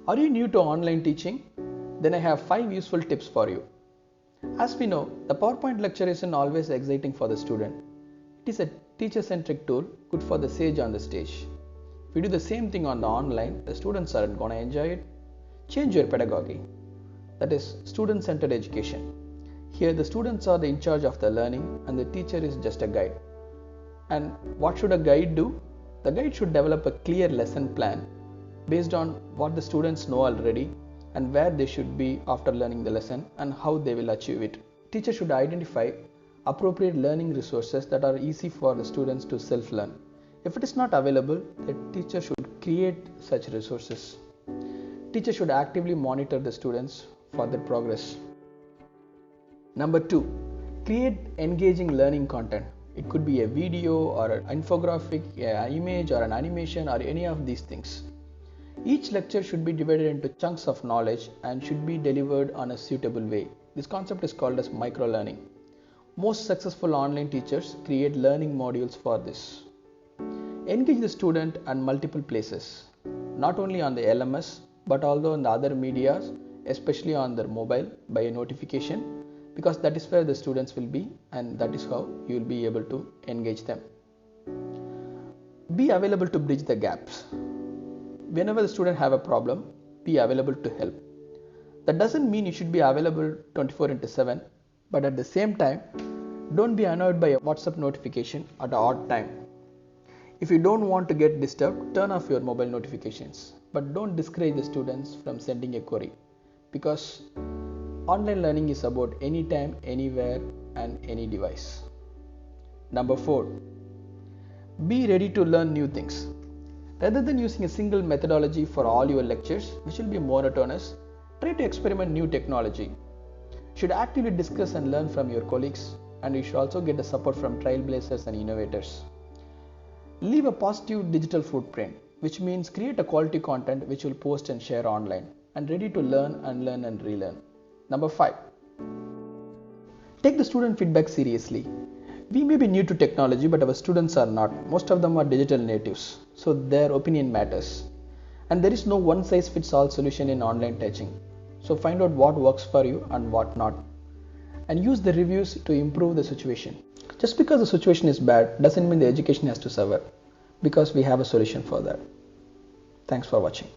Are you new to online teaching? Then I have 5 useful tips for you. As we know, the PowerPoint lecture isn't always exciting for the student. It is a teacher-centric tool good for the sage on the stage. If you do the same thing on the online, the students aren't going to enjoy it. Change your pedagogy. That is student-centered education. Here the students are in charge of the learning and the teacher is just a guide. And what should a guide do? The guide should develop a clear lesson plan based on what the students know already and where they should be after learning the lesson and how they will achieve it. Teacher should identify appropriate learning resources that are easy for the students to self-learn. If it is not available, the teacher should create such resources. Teacher should actively monitor the students for their progress. Number 2, create engaging learning content. It could be a video or an infographic, an image or an animation or any of these things. Each lecture should be divided into chunks of knowledge and should be delivered on a suitable way. This concept is called as micro-learning. Most successful online teachers create learning modules for this. Engage the student at multiple places, not only on the LMS but also on the other medias, especially on their mobile by a notification, because that is where the students will be and that is how you will be able to engage them. Be available to bridge the gaps. Whenever the student have a problem, be available to help. That doesn't mean you should be available 24/7, but at the same time, don't be annoyed by a WhatsApp notification at an odd time. If you don't want to get disturbed, turn off your mobile notifications, but don't discourage the students from sending a query, because online learning is about anytime, anywhere and any device. Number 4, be ready to learn new things. Rather than using a single methodology for all your lectures, which will be monotonous, try to experiment new technology. You should actively discuss and learn from your colleagues, and you should also get the support from trailblazers and innovators. Leave a positive digital footprint, which means create a quality content which will post and share online, and ready to learn and relearn. Number 5, take the student feedback seriously. We may be new to technology, but our students are not. Most of them are digital natives, so their opinion matters. And there is no one size fits all solution in online teaching. So find out what works for you and what not. And use the reviews to improve the situation. Just because the situation is bad doesn't mean the education has to suffer, because we have a solution for that. Thanks for watching.